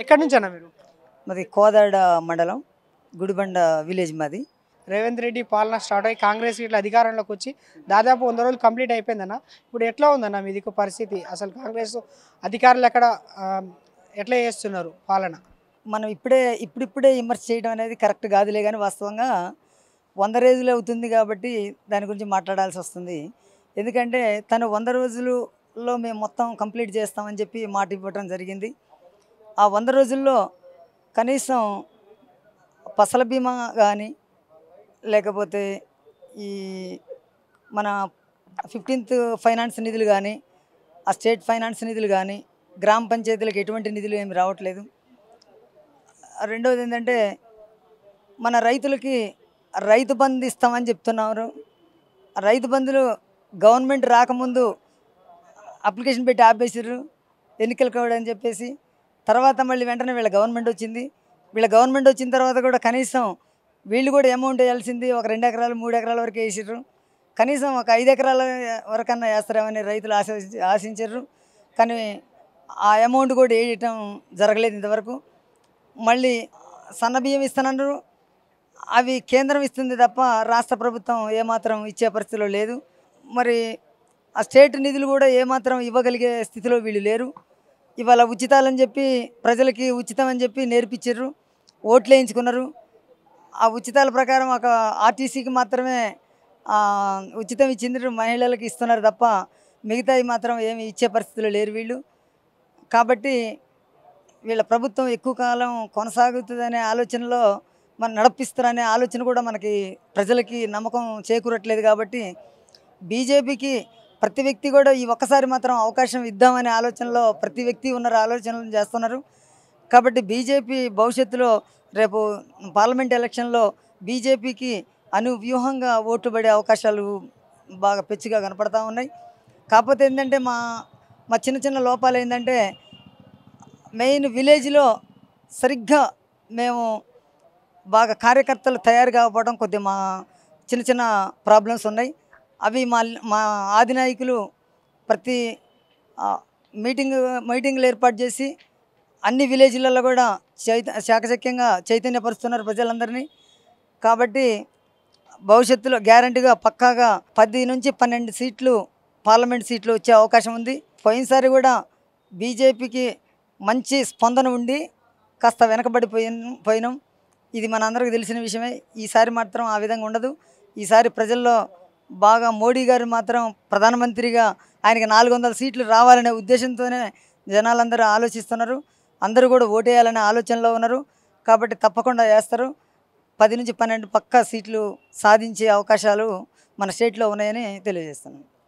ఎక్కడి నుంచి అన్న మీరు? మాది కోదాడ మండలం గుడిబండ విలేజ్ మాది. రేవంత్ రెడ్డి పాలన స్టార్ట్ అయ్యి కాంగ్రెస్ ఇట్లా అధికారంలోకి వచ్చి దాదాపు 100 రోజులు కంప్లీట్ అయిపోయిందన్న. ఇప్పుడు ఎట్లా ఉందన్న మీ దిక్కు పరిస్థితి? అసలు కాంగ్రెస్ అధికారులు ఎక్కడ ఎట్లా చేస్తున్నారు పాలన? మనం ఇప్పుడిప్పుడే విమర్శ చేయడం అనేది కరెక్ట్ కాదులే, కానీ వాస్తవంగా 100 రోజులు అవుతుంది కాబట్టి దాని గురించి మాట్లాడాల్సి వస్తుంది. ఎందుకంటే తను 100 రోజులలో మేము మొత్తం కంప్లీట్ చేస్తామని చెప్పి మాట ఇవ్వటం జరిగింది. ఆ 100 రోజుల్లో కనీసం ఫసల బీమా కానీ, లేకపోతే ఈ మన 15th ఫైనాన్స్ నిధులు కానీ, ఆ స్టేట్ ఫైనాన్స్ నిధులు కానీ, గ్రామ పంచాయతీలకు ఎటువంటి నిధులు ఏమి రావట్లేదు. రెండవది ఏంటంటే మన రైతులకి రైతు బంధు ఇస్తామని చెప్తున్నారు. రైతు బంధులు గవర్నమెంట్ రాకముందు అప్లికేషన్ పెట్టి ఆపేసారు ఎన్నికలు కావడని చెప్పేసి. తర్వాత మళ్ళీ వెంటనే వీళ్ళ గవర్నమెంట్ వచ్చింది. వీళ్ళ గవర్నమెంట్ వచ్చిన తర్వాత కూడా కనీసం వీళ్ళు కూడా అమౌంట్ వేయాల్సింది ఒక 2 ఎకరాలు 3 ఎకరాల వరకు వేసారు. కనీసం ఒక 5 ఎకరాల వరకన్నా వేస్తారేమని రైతులు ఆశించారు. కానీ ఆ అమౌంట్ కూడా వేయటం జరగలేదు ఇంతవరకు. మళ్ళీ సన్నబియ్యం ఇస్తున్నారు, అవి కేంద్రం ఇస్తుంది తప్ప రాష్ట్ర ప్రభుత్వం ఏమాత్రం ఇచ్చే పరిస్థితిలో లేదు. మరి ఆ స్టేట్ నిధులు కూడా ఏమాత్రం ఇవ్వగలిగే స్థితిలో వీళ్ళు లేరు. ఇవాళ ఉచితాలని చెప్పి ప్రజలకి ఉచితం అని చెప్పి నేర్పించారు, ఓట్లు వేయించుకున్నారు. ఆ ఉచితాల ప్రకారం ఒక ఆర్టీసీకి మాత్రమే ఉచితం ఇచ్చింది, మహిళలకు ఇస్తున్నారు తప్ప మిగతావి మాత్రం ఏమి ఇచ్చే పరిస్థితిలో లేరు వీళ్ళు. కాబట్టి వీళ్ళ ప్రభుత్వం ఎక్కువ కాలం కొనసాగుతుందనే ఆలోచనలో మనం నడిపిస్తారనే ఆలోచన కూడా మనకి ప్రజలకి నమ్మకం చేకూరట్లేదు. కాబట్టి బీజేపీకి ప్రతి వ్యక్తి కూడా ఈ ఒక్కసారి మాత్రం అవకాశం ఇద్దామనే ఆలోచనలో ప్రతి వ్యక్తి ఆలోచనలు చేస్తున్నారు. కాబట్టి బీజేపీ భవిష్యత్తులో రేపు పార్లమెంట్ ఎలక్షన్లో బీజేపీకి అనువ్యూహంగా ఓట్లు పడే అవకాశాలు బాగా పెచ్చిగా కనపడతా ఉన్నాయి. కాకపోతే ఏంటంటే మా చిన్న చిన్న లోపాలు ఏంటంటే మెయిన్ విలేజ్లో సరిగ్గా మేము బాగా కార్యకర్తలు తయారు కాకపోవడం కొద్దిగా మా చిన్న చిన్న ప్రాబ్లమ్స్ ఉన్నాయి. అవి మా ఆది నాయకులు ప్రతి మీటింగ్లు ఏర్పాటు చేసి అన్ని విలేజ్లలో కూడా చాకచక్యంగా చైతన్యపరుస్తున్నారు ప్రజలందరినీ. కాబట్టి భవిష్యత్తులో గ్యారంటీగా పక్కాగా 10 నుంచి 12 సీట్లు పార్లమెంట్ సీట్లు వచ్చే అవకాశం ఉంది. పోయినసారి కూడా బీజేపీకి మంచి స్పందన ఉండి కాస్త వెనకబడిపోయినాం. ఇది మనందరికీ తెలిసిన విషయమే. ఈసారి మాత్రం ఆ విధంగా ఉండదు. ఈసారి ప్రజల్లో బాగా మోడీ గారు మాత్రం ప్రధానమంత్రిగా ఆయనకి 400 సీట్లు రావాలనే ఉద్దేశంతోనే జనాలందరూ ఆలోచిస్తున్నారు. అందరూ కూడా ఓటేయాలనే ఆలోచనలో ఉన్నారు. కాబట్టి తప్పకుండా వేస్తారు. 10 నుంచి 12 పక్కా సీట్లు సాధించే అవకాశాలు మన స్టేట్లో ఉన్నాయని తెలియజేస్తున్నాను.